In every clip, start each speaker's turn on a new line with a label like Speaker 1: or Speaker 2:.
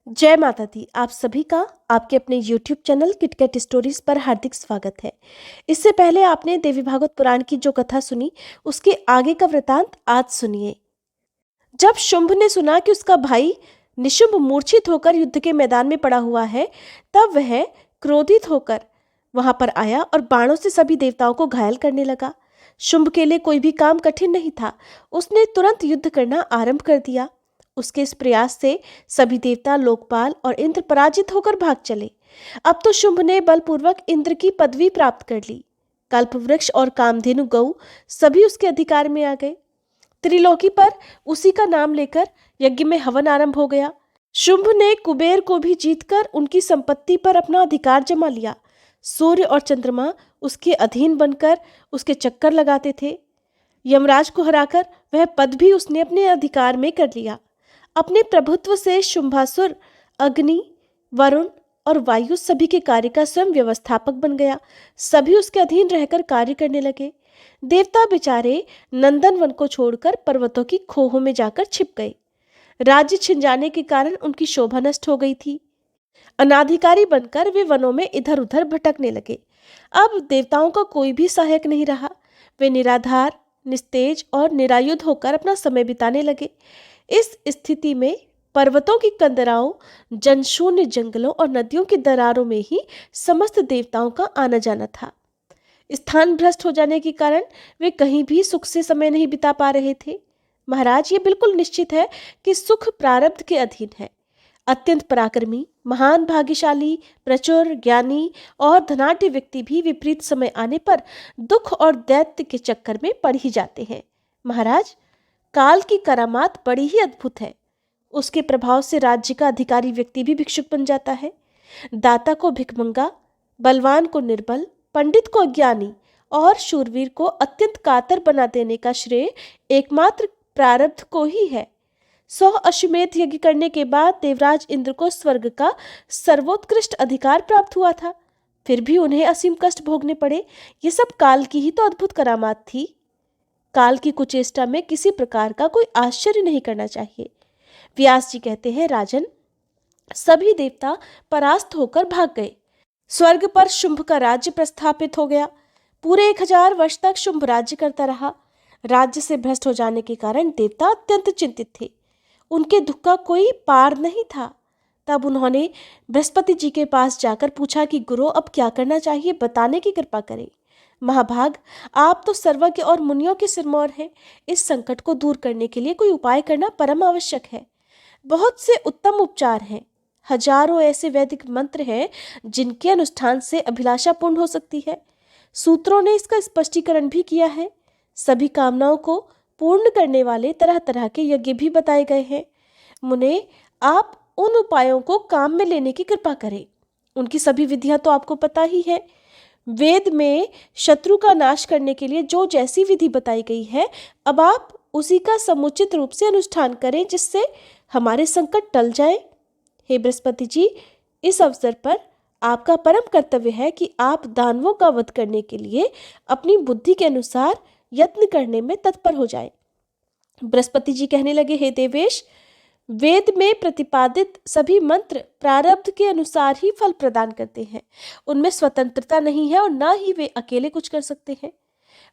Speaker 1: जय माता दी। आप सभी का आपके अपने YouTube चैनल किटकैट स्टोरीज पर हार्दिक स्वागत है। इससे पहले आपने देवी भागवत पुराण की जो कथा सुनी, उसके आगे का वृतांत आज सुनिए। जब शुंभ ने सुना कि उसका भाई निशुंभ मूर्छित होकर युद्ध के मैदान में पड़ा हुआ है, तब वह क्रोधित होकर वहां पर आया और बाणों से सभी देवताओं को घायल करने लगा। शुंभ के लिए कोई भी काम कठिन नहीं था। उसने तुरंत युद्ध करना आरंभ कर दिया। उसके इस प्रयास से सभी देवता, लोकपाल और इंद्र पराजित होकर भाग चले। अब तो शुंभ ने बलपूर्वक इंद्र की पदवी प्राप्त कर ली। कल्पवृक्ष और कामधेनु गौ सभी उसके अधिकार में आ गए। त्रिलोकी पर उसी का नाम लेकर यज्ञ में हवन आरंभ हो गया। शुंभ ने कुबेर को भी जीतकर उनकी संपत्ति पर अपना अधिकार जमा लिया। सूर्य और चंद्रमा उसके अधीन बनकर उसके चक्कर लगाते थे। यमराज को हराकर वह पद भी उसने अपने अधिकार में कर लिया। अपने प्रभुत्व से शुंभासुर अग्नि, वरुण और वायु सभी के कार्य का स्वयं व्यवस्थापक बन गया। सभी उसके अधीन रहकर कार्य करने लगे। देवता बेचारे नंदन वन को छोड़कर पर्वतों की खोहों में जाकर छिप गए। राज्य छिन जाने के कारण उनकी शोभा नष्ट हो गई थी। अनाधिकारी बनकर वे वनों में इधर उधर भटकने लगे। अब देवताओं का कोई भी सहायक नहीं रहा। वे निराधार, निस्तेज और निरायुध होकर अपना समय बिताने लगे। इस स्थिति में पर्वतों की कंदराओं, जनशून्य जंगलों और नदियों की दरारों में ही समस्त देवताओं का आना जाना था। स्थान भ्रष्ट हो जाने के कारण वे कहीं भी सुख से समय नहीं बिता पा रहे थे। महाराज, ये बिल्कुल निश्चित है कि सुख प्रारब्ध के अधीन है। अत्यंत पराक्रमी, महान, भाग्यशाली, प्रचुर ज्ञानी और धनाढ्य व्यक्ति भी विपरीत समय आने पर दुख और दैत्य के चक्कर में पड़ ही जाते हैं। महाराज, काल की करामात बड़ी ही अद्भुत है। उसके प्रभाव से राज्य का अधिकारी व्यक्ति भी भिक्षुक बन जाता है। दाता को भिखमंगा, बलवान को निर्बल, पंडित को अज्ञानी और शूरवीर को अत्यंत कातर बना देने का श्रेय एकमात्र प्रारब्ध को ही है। 100 अश्वमेध यज्ञ करने के बाद देवराज इंद्र को स्वर्ग का सर्वोत्कृष्ट अधिकार प्राप्त हुआ था। फिर भी उन्हें असीम कष्ट भोगने पड़े। ये सब काल की ही तो अद्भुत करामात थी। काल की कुचेष्टा में किसी प्रकार का कोई आश्चर्य नहीं करना चाहिए। व्यास जी कहते हैं, राजन, सभी देवता परास्त होकर भाग गए। स्वर्ग पर शुंभ का राज्य प्रस्थापित हो गया। पूरे 1000 वर्ष तक शुंभ राज्य करता रहा। राज्य से भ्रष्ट हो जाने के कारण देवता अत्यंत चिंतित थे। उनके दुख का कोई पार नहीं था। तब उन्होंने बृहस्पति जी के पास जाकर पूछा कि गुरु, अब क्या करना चाहिए, बताने की कृपा करें। महाभाग, आप तो सर्वज्ञ और मुनियों के सिरमौर हैं। इस संकट को दूर करने के लिए कोई उपाय करना परम आवश्यक है। बहुत से उत्तम उपचार हैं। हजारों ऐसे वैदिक मंत्र हैं जिनके अनुष्ठान से अभिलाषा पूर्ण हो सकती है। सूत्रों ने इसका स्पष्टीकरण भी किया है। सभी कामनाओं को पूर्ण करने वाले तरह तरह के यज्ञ भी बताए गए हैं। मुने, आप उन उपायों को काम में लेने की कृपा करें। उनकी सभी विधियां तो आपको पता ही है। वेद में शत्रु का नाश करने के लिए जो जैसी विधि बताई गई है, अब आप उसी का समुचित रूप से अनुष्ठान करें, जिससे हमारे संकट टल जाए। हे बृहस्पति जी, इस अवसर पर आपका परम कर्तव्य है कि आप दानवों का वध करने के लिए अपनी बुद्धि के अनुसार यत्न करने में तत्पर हो जाएं। बृहस्पति जी कहने लगे, हे देवेश, वेद में प्रतिपादित सभी मंत्र प्रारब्ध के अनुसार ही फल प्रदान करते हैं। उनमें स्वतंत्रता नहीं है और ना ही वे अकेले कुछ कर सकते हैं।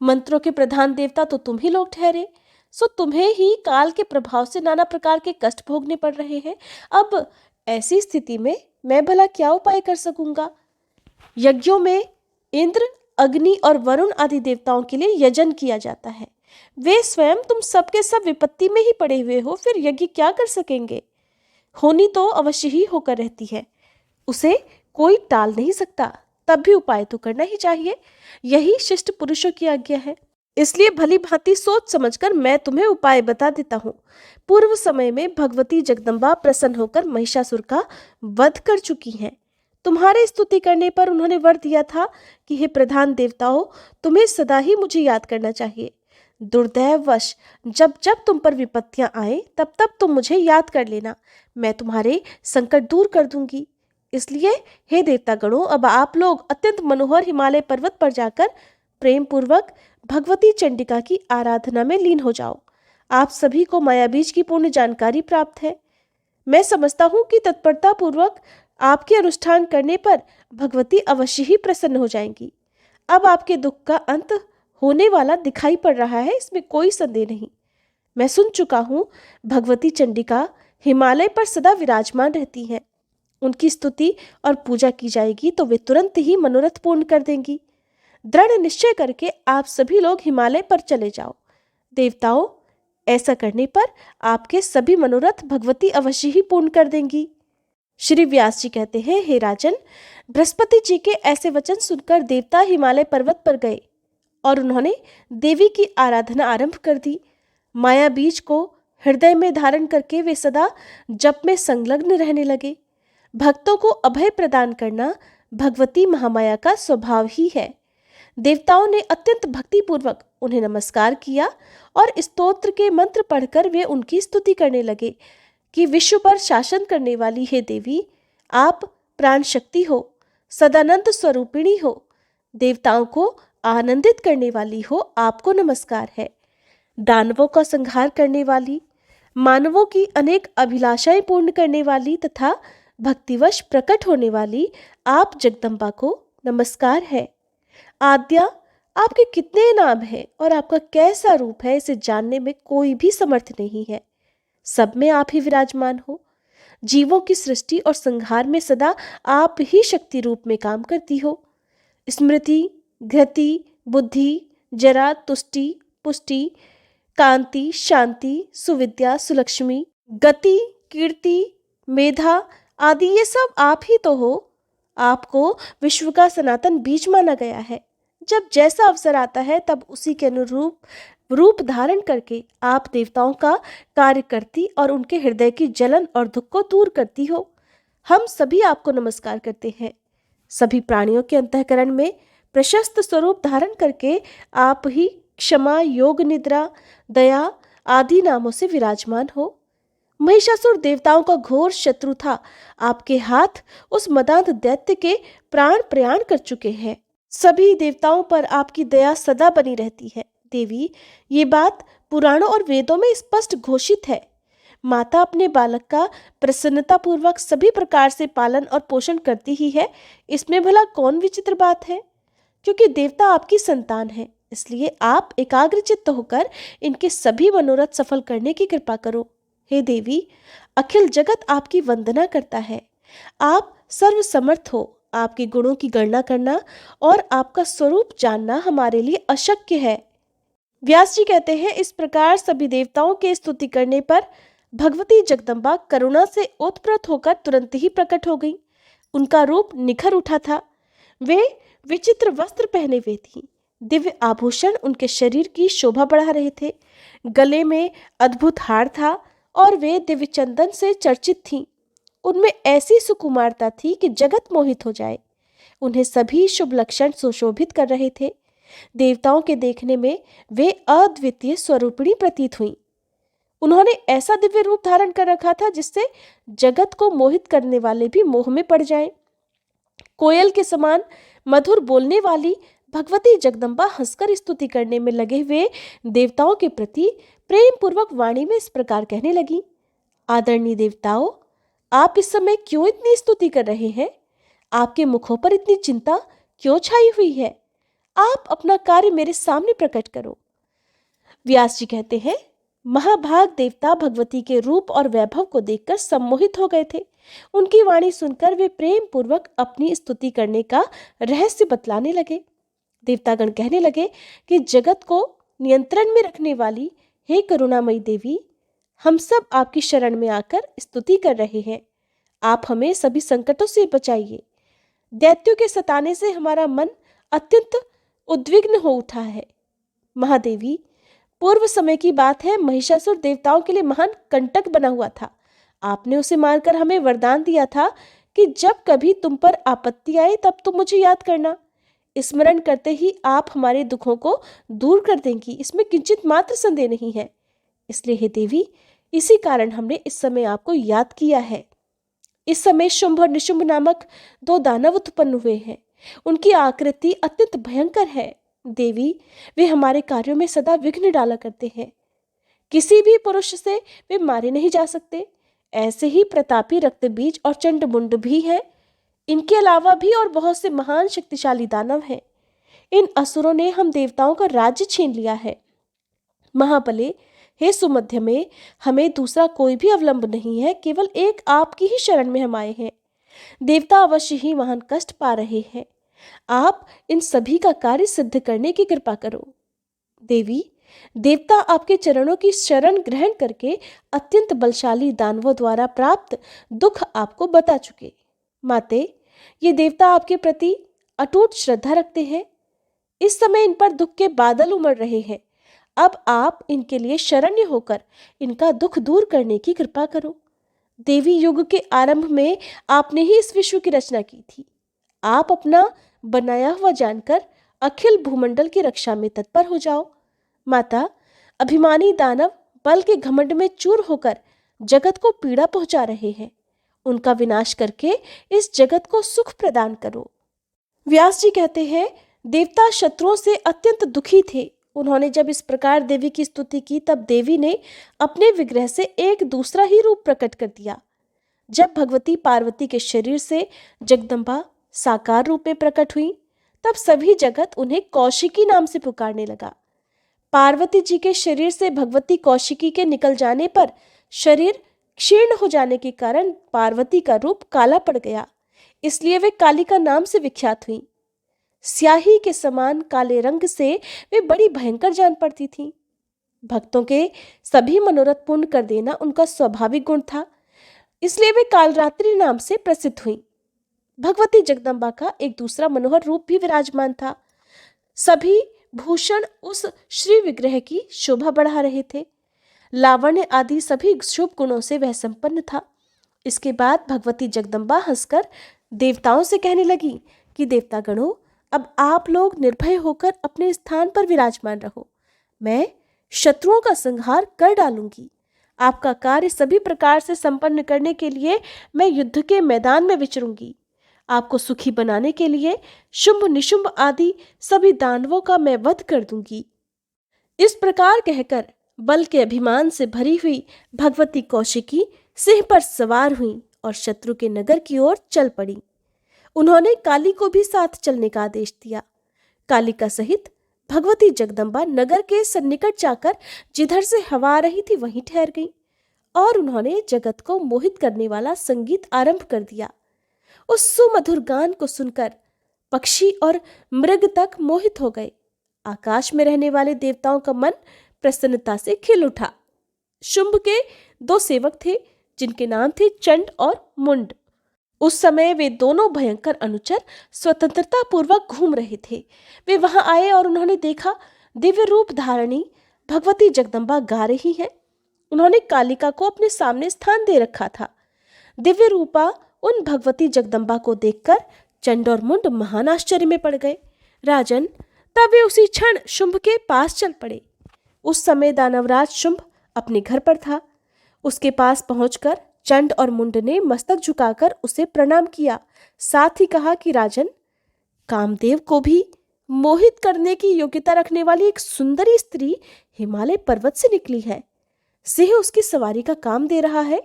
Speaker 1: मंत्रों के प्रधान देवता तो तुम ही लोग ठहरे, सो तुम्हें ही काल के प्रभाव से नाना प्रकार के कष्ट भोगने पड़ रहे हैं। अब ऐसी स्थिति में मैं भला क्या उपाय कर सकूंगा? यज्ञों में इंद्र, अग्नि और वरुण आदि देवताओं के लिए यजन किया जाता है। वे स्वयं तुम सबके सब विपत्ति में ही पड़े हुए हो, फिर यज्ञ क्या कर सकेंगे? होनी तो अवश्य ही होकर रहती है, उसे कोई टाल नहीं सकता। तब भी उपाय तो करना ही चाहिए। यही शिष्ट पुरुषों की आज्ञा है। इसलिए भली भांति सोच समझकर मैं तुम्हें उपाय बता देता हूँ। पूर्व समय में भगवती जगदम्बा प्रसन्न होकर महिषासुर का वध कर चुकी हैं। तुम्हारे स्तुति करने पर उन्होंने वर दिया था कि हे प्रधान देवताओं, तुम्हें सदा ही मुझे याद करना चाहिए। दुर्दैववश जब जब तुम पर विपत्तियां आए, तब तब तुम मुझे याद कर लेना। मैं तुम्हारे संकट दूर कर दूंगी। इसलिए हे देवता गणों, अब आप लोग अत्यंत मनोहर हिमालय पर्वत पर जाकर प्रेम पूर्वक भगवती चंडिका की आराधना में लीन हो जाओ। आप सभी को माया बीज की पूर्ण जानकारी प्राप्त है। मैं समझता हूँ कि तत्परता पूर्वक आपके अनुष्ठान करने पर भगवती अवश्य ही प्रसन्न हो जाएंगी। अब आपके दुख का अंत होने वाला दिखाई पड़ रहा है, इसमें कोई संदेह नहीं। मैं सुन चुका हूँ भगवती चंडिका हिमालय पर सदा विराजमान रहती हैं। उनकी स्तुति और पूजा की जाएगी तो वे तुरंत ही मनोरथ पूर्ण कर देंगी। दृढ़ निश्चय करके आप सभी लोग हिमालय पर चले जाओ। देवताओं, ऐसा करने पर आपके सभी मनोरथ भगवती अवश्य ही पूर्ण कर देंगी। श्री व्यास जी कहते हैं, हे राजन, बृहस्पति जी के ऐसे वचन सुनकर देवता हिमालय पर्वत पर गए और उन्होंने देवी की आराधना आरंभ कर दी। माया बीज को हृदय में धारण करके वे सदा जप में संलग्न रहने लगे। भक्तों को अभय प्रदान करना भगवती महामाया का स्वभाव ही है। देवताओं ने अत्यंत भक्तिपूर्वक उन्हें नमस्कार किया और स्तोत्र के मंत्र पढ़कर वे उनकी स्तुति करने लगे कि विश्व पर शासन करने वाली हे देवी, आप प्राण शक्ति हो, सदानंद स्वरूपिणी हो, देवताओं को आनंदित करने वाली हो, आपको नमस्कार है। दानवों का संहार करने वाली, मानवों की अनेक अभिलाषाएं पूर्ण करने वाली तथा भक्तिवश प्रकट होने वाली आप जगदम्बा को नमस्कार है। आद्या, आपके कितने नाम हैं और आपका कैसा रूप है, इसे जानने में कोई भी समर्थ नहीं है। सब में आप ही विराजमान हो। जीवों की सृष्टि और संहार में सदा आप ही शक्ति रूप में काम करती हो। स्मृति, घृति, बुद्धि, जरा, तुष्टि, पुष्टि, कांति, शांति, सुविद्या, सुलक्ष्मी, गति, कीर्ति, मेधा आदि ये सब आप ही तो हो। आपको विश्व का सनातन बीज माना गया है। जब जैसा अवसर आता है तब उसी के अनुरूप रूप धारण करके आप देवताओं का कार्य करती और उनके हृदय की जलन और दुख को दूर करती हो। हम सभी आपको नमस्कार करते हैं। सभी प्राणियों के अंतःकरण में प्रशस्त स्वरूप धारण करके आप ही क्षमा, योग निद्रा, दया आदि नामों से विराजमान हो। महिषासुर देवताओं का घोर शत्रु था। आपके हाथ उस मदांध दैत्य के प्राण प्रयाण कर चुके हैं। सभी देवताओं पर आपकी दया सदा बनी रहती है। देवी, ये बात पुराणों और वेदों में स्पष्ट घोषित है। माता अपने बालक का प्रसन्नता पूर्वक सभी प्रकार से पालन और पोषण करती ही है। इसमें भला कौन विचित्र बात है? क्योंकि देवता आपकी संतान है, इसलिए आप एकाग्रचित्त होकर इनके सभी मनोरथ सफल करने की कृपा करो। हे देवी, अखिल जगत आपकी वंदना करता है। आप सर्वसमर्थ हो। आपके गुणों की गणना करना और आपका स्वरूप जानना हमारे लिए अशक्य है। व्यास जी कहते हैं, इस प्रकार सभी देवताओं के स्तुति करने पर भगवती जगदम्बा करुणा से ओतप्रोत होकर तुरंत ही प्रकट हो गई। उनका रूप निखर उठा था। वे विचित्र वस्त्र पहने हुए थीं। दिव्य आभूषण उनके शरीर की शोभा बढ़ा रहे थे। गले में अद्भुत हार था और वे दिव्य चंदन से चर्चित थीं। उनमें ऐसी सुकुमारता थी कि जगत मोहित हो जाए। उन्हें सभी शुभ लक्षण सुशोभित कर रहे थे। देवताओं के देखने में वे अद्वितीय स्वरूपिणी प्रतीत हुईं। उन्होंने ऐसा दिव्य रूप धारण कर रखा था जिससे जगत को मोहित करने वाले भी मोह में पड़ जाएं। कोयल के समान मधुर बोलने वाली भगवती जगदम्बा हंसकर स्तुति करने में लगे हुए देवताओं के प्रति प्रेम पूर्वक वाणी में इस प्रकार कहने लगी, आदरणीय देवताओं, आप इस समय क्यों इतनी स्तुति कर रहे हैं? आपके मुखों पर इतनी चिंता क्यों छाई हुई है? आप अपना कार्य मेरे सामने प्रकट करो। व्यास जी कहते हैं, महाभाग देवता भगवती के रूप और वैभव को देखकर सम्मोहित हो गए थे। उनकी वाणी सुनकर वे प्रेम पूर्वक अपनी स्तुति करने का रहस्य बतलाने लगे। देवतागण कहने लगे कि जगत को नियंत्रण में रखने वाली हे करुणामयी देवी, हम सब आपकी शरण में आकर स्तुति कर रहे हैं। आप हमें सभी संकटों से बचाइए। दैत्यों के सताने से हमारा मन अत्यंत उद्विग्न हो उठा है। महादेवी, पूर्व समय की बात है, महिषासुर देवताओं के लिए महान कंटक बना हुआ था। आपने उसे मारकर हमें वरदान दिया था कि जब कभी तुम पर आपत्ति आए तब तुम मुझे याद करना। स्मरण करते ही आप हमारे दुखों को दूर कर देंगी, इसमें किंचित मात्र संदेह नहीं है। इसलिए हे देवी, इसी कारण हमने इस समय आपको याद किया है। इस समय शुंभ और निशुंभ नामक दो दानव उत्पन्न हुए हैं। उनकी आकृति अत्यंत भयंकर है। देवी, वे हमारे कार्यों में सदा विघ्न डाला करते हैं। किसी भी पुरुष से वे मारे नहीं जा सकते। ऐसे ही प्रतापी रक्तबीज और चंडमुंड भी हैं। इनके अलावा भी और बहुत से महान शक्तिशाली दानव हैं। इन असुरों ने हम देवताओं का राज्य छीन लिया है। महाबले, हे सुमध्य में, हमें दूसरा कोई भी अवलंब नहीं है, केवल एक आपकी ही शरण में हम आए हैं। देवता अवश्य ही महान कष्ट पा रहे हैं। आप इन सभी का कार्य सिद्ध करने की कृपा करो। देवी, देवता आपके चरणों की शरण ग्रहण करके अत्यंत बलशाली दानवों द्वारा प्राप्त दुख आपको बता चुके। माते, ये देवता आपके प्रति अटूट श्रद्धा रखते हैं। इस समय इन पर दुख के बादल उमड़ रहे हैं। अब आप इनके लिए शरण्य होकर इनका दुख दूर करने की कृपा करो। देवी, युग के आरंभ में आपने ही इस विश्व की रचना की थी। आप अपना बनाया हुआ जानकर अखिल भूमंडल की रक्षा में तत्पर हो जाओ। माता, अभिमानी दानव बल के घमंड में चूर होकर जगत को पीड़ा पहुंचा रहे हैं। उनका विनाश करके इस जगत को सुख प्रदान करो। व्यास जी कहते हैं, देवता शत्रुओं से अत्यंत दुखी थे। उन्होंने जब इस प्रकार देवी की स्तुति की, तब देवी ने अपने विग्रह से एक दूसरा ही रूप प्रकट कर दिया। जब भगवती पार्वती के शरीर से जगदम्बा साकार रूप में प्रकट हुई, तब सभी जगत उन्हें कौशिकी नाम से पुकारने लगा। पार्वती जी के शरीर से भगवती कौशिकी के निकल जाने पर शरीर क्षीण हो जाने के कारण पार्वती का रूप काला पड़ गया, इसलिए वे कालिका नाम से विख्यात हुई। स्याही के समान काले रंग से वे बड़ी भयंकर जान पड़ती थीं। भक्तों के सभी मनोरथ पूर्ण कर देना उनका स्वाभाविक गुण था, इसलिए वे कालरात्रि नाम से प्रसिद्ध हुई। भगवती जगदम्बा का एक दूसरा मनोहर रूप भी विराजमान था। सभी भूषण उस श्री विग्रह की शोभा बढ़ा रहे थे। लावण्य आदि सभी शुभ गुणों से वह संपन्न था। इसके बाद भगवती जगदम्बा हंसकर देवताओं से कहने लगी कि देवतागणों, अब आप लोग निर्भय होकर अपने स्थान पर विराजमान रहो। मैं शत्रुओं का संहार कर डालूंगी। आपका कार्य सभी प्रकार से संपन्न करने के लिए मैं युद्ध के मैदान में विचरूंगी। आपको सुखी बनाने के लिए शुंभ निशुंभ आदि सभी दानवों का मैं वध कर दूंगी। इस प्रकार कहकर बल के अभिमान से भरी हुई भगवती कौशिकी सिंह पर सवार हुई और शत्रु के नगर की ओर चल पड़ी। उन्होंने काली को भी साथ चलने का आदेश दिया। कालिका सहित भगवती जगदम्बा नगर के सन्निकट जाकर जिधर से हवा आ रही थी वहीं ठहर गई और उन्होंने जगत को मोहित करने वाला संगीत आरंभ कर दिया। उस सुमधुर गान को सुनकर पक्षी और मृग तक मोहित हो गए। आकाश में रहने वाले देवताओं का मन प्रसन्नता से खिल उठा। शुंभ के 2 सेवक थे जिनके नाम थे चंड और मुंड। उस समय वे दोनों भयंकर अनुचर स्वतंत्रता पूर्वक घूम रहे थे। वे वहां आए और उन्होंने देखा दिव्य रूप धारणी भगवती जगदम्बा गा रही हैं। उन्होंने कालिका को अपने सामने स्थान दे रखा था। दिव्य रूपा उन भगवती जगदम्बा को देखकर चंड और मुंड महान आश्चर्य में पड़ गए। राजन, तब वे उसी क्षण शुंभ के पास चल पड़े। उस समय दानवराज शुंभ अपने घर पर था। उसके पास पहुंचकर चंड और मुंड ने मस्तक झुकाकर उसे प्रणाम किया। साथ ही कहा कि राजन, कामदेव को भी मोहित करने की योग्यता रखने वाली एक सुंदरी स्त्री हिमालय पर्वत से निकली है। सिंह उसकी सवारी का काम दे रहा है।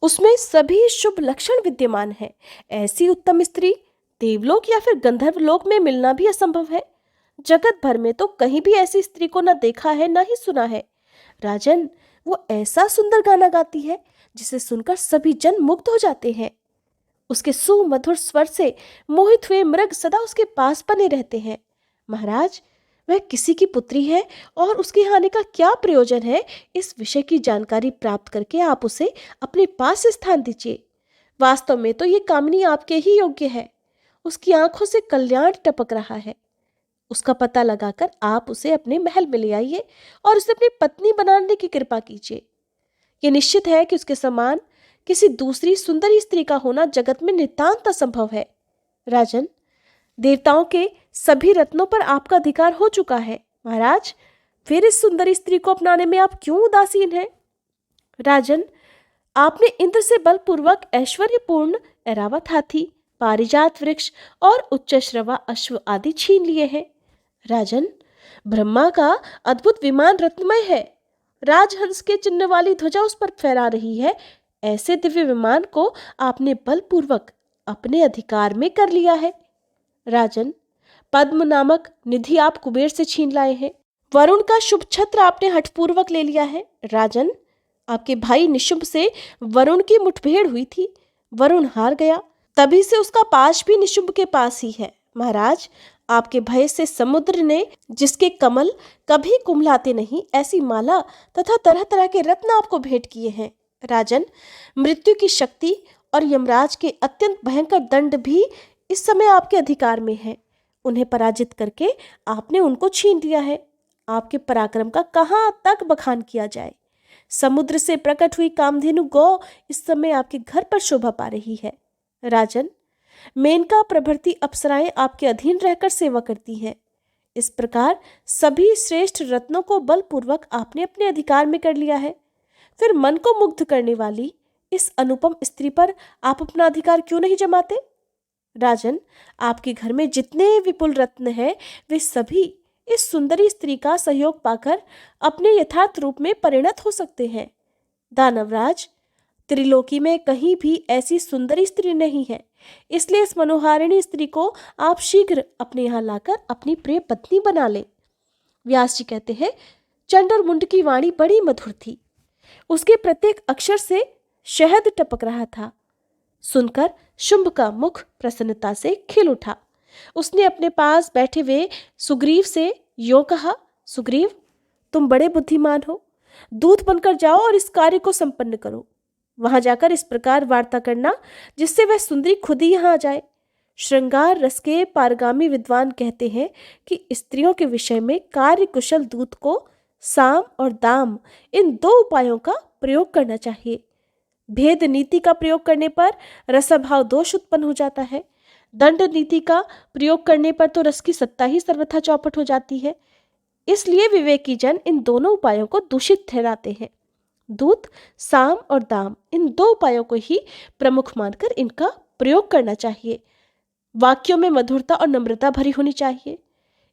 Speaker 1: उसमें सभी शुभ लक्षण विद्यमान है। ऐसी उत्तम स्त्री देवलोक या फिर गंधर्व लोक में मिलना भी असंभव है। जगत भर में तो कहीं भी ऐसी स्त्री को न देखा है न ही सुना है। राजन, वो ऐसा सुंदर गाना गाती है जिसे सुनकर सभी जन मुग्ध हो जाते हैं। उसके सुमधुर स्वर से मोहित हुए मृग सदा उसके पास बने रहते हैं। महाराज, वह किसी की पुत्री है और उसके यहाँ आने का क्या प्रयोजन है, इस विषय की जानकारी प्राप्त करके आप उसे अपने पास स्थान दीजिए। वास्तव में तो ये कामनी आपके ही योग्य है। उसकी आंखों से कल्याण टपक रहा है। उसका पता लगाकर आप उसे अपने महल में ले आइए और उसे अपनी पत्नी बनाने की कृपा कीजिए। ये निश्चित है कि उसके समान किसी दूसरी सुंदरी स्त्री का होना जगत में नितांत असंभव है। राजन, देवताओं के सभी रत्नों पर आपका अधिकार हो चुका है। महाराज, फिर इस सुंदरी स्त्री को अपनाने में आप क्यों उदासीन हैं? राजन, आपने इंद्र से बलपूर्वक ऐश्वर्यपूर्ण ऐरावत हाथी, पारिजात वृक्ष और उच्चश्रवा अश्व आदि छीन लिए हैं। राजन, ब्रह्मा का अद्भुत विमान रत्नमय है। राजहंस के चिन्ह वाली ध्वजा उस पर फहरा रही है। ऐसे दिव्य विमान को आपने बलपूर्वक अपने अधिकार में कर लिया है। राजन, पद्म नामक निधि आप कुबेर से छीन लाए हैं। वरुण का शुभ छत्र आपने हठपूर्वक ले लिया है। राजन, आपके भाई निशुंभ से वरुण की मुठभेड़ हुई थी, वरुण हार गया, तभी से उसका पाश भी निशुंभ के पास ही है। महाराज, आपके भय से समुद्र ने, जिसके कमल कभी कुम्हलाते नहीं, ऐसी माला तथा तरह तरह के रत्न आपको भेंट किए हैं। राजन, मृत्यु की शक्ति और यमराज के अत्यंत भयंकर दंड भी इस समय आपके अधिकार में है। उन्हें पराजित करके आपने उनको छीन लिया है। आपके पराक्रम का कहाँ तक बखान किया जाए। समुद्र से प्रकट हुई कामधेनु गौ इस समय आपके घर पर शोभा पा रही है। राजन, मेनका प्रभृति अप्सराएं आपके अधीन रहकर सेवा करती हैं। इस प्रकार सभी श्रेष्ठ रत्नों को बलपूर्वक आपने अपने अधिकार में कर लिया है। फिर मन को मुग्ध करने वाली इस अनुपम स्त्री पर आप अपना अधिकार क्यों नहीं जमाते? राजन, आपके घर में जितने विपुल रत्न हैं, वे सभी इस सुंदरी स्त्री का सहयोग पाकर अपने यथार्थ रूप में परिणत हो सकते हैं। दानवराज, त्रिलोकी में कहीं भी ऐसी सुंदरी स्त्री नहीं है, इसलिए इस मनोहारिणी स्त्री को आप शीघ्र अपने यहाँ लाकर अपनी प्रिय पत्नी बना लें। व्यास जी कहते हैं, चंड और मुंड की वाणी बड़ी मधुर थी। उसके प्रत्येक अक्षर से शहद टपक रहा था। सुनकर शुंभ का मुख प्रसन्नता से खिल उठा। उसने अपने पास बैठे हुए सुग्रीव से यूं कहा, सुग्रीव, तुम बड़े बुद्धिमान हो, दूत बनकर जाओ और इस कार्य को संपन्न करो। वहां जाकर इस प्रकार वार्ता करना जिससे वह सुंदरी खुद ही यहाँ आ जाए। श्रृंगार रस के पारगामी विद्वान कहते हैं कि स्त्रियों के विषय में कार्य कुशल दूत को साम और दाम, इन दो उपायों का प्रयोग करना चाहिए। भेद नीति का प्रयोग करने पर रसभाव दोष उत्पन्न हो जाता है। दंड नीति का प्रयोग करने पर तो रस की सत्ता ही सर्वथा चौपट हो जाती है। इसलिए विवेकी जन इन दोनों उपायों को दूषित ठहराते हैं। दूत, साम और दाम, इन दो उपायों को ही प्रमुख मानकर इनका प्रयोग करना चाहिए। वाक्यों में मधुरता और नम्रता भरी होनी चाहिए।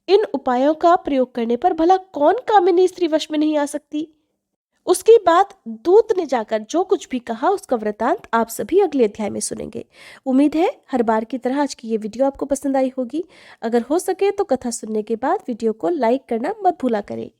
Speaker 1: इन उपायों का प्रयोग करने पर भला कौन कामिनी स्त्री वश में नहीं आ सकती। उसके बाद दूत ने जाकर जो कुछ भी कहा उसका वृतांत आप सभी अगले अध्याय में सुनेंगे। उम्मीद है हर बार की तरह आज की ये वीडियो आपको पसंद आई होगी। अगर हो सके तो कथा सुनने के बाद वीडियो को लाइक करना मत भूला करें।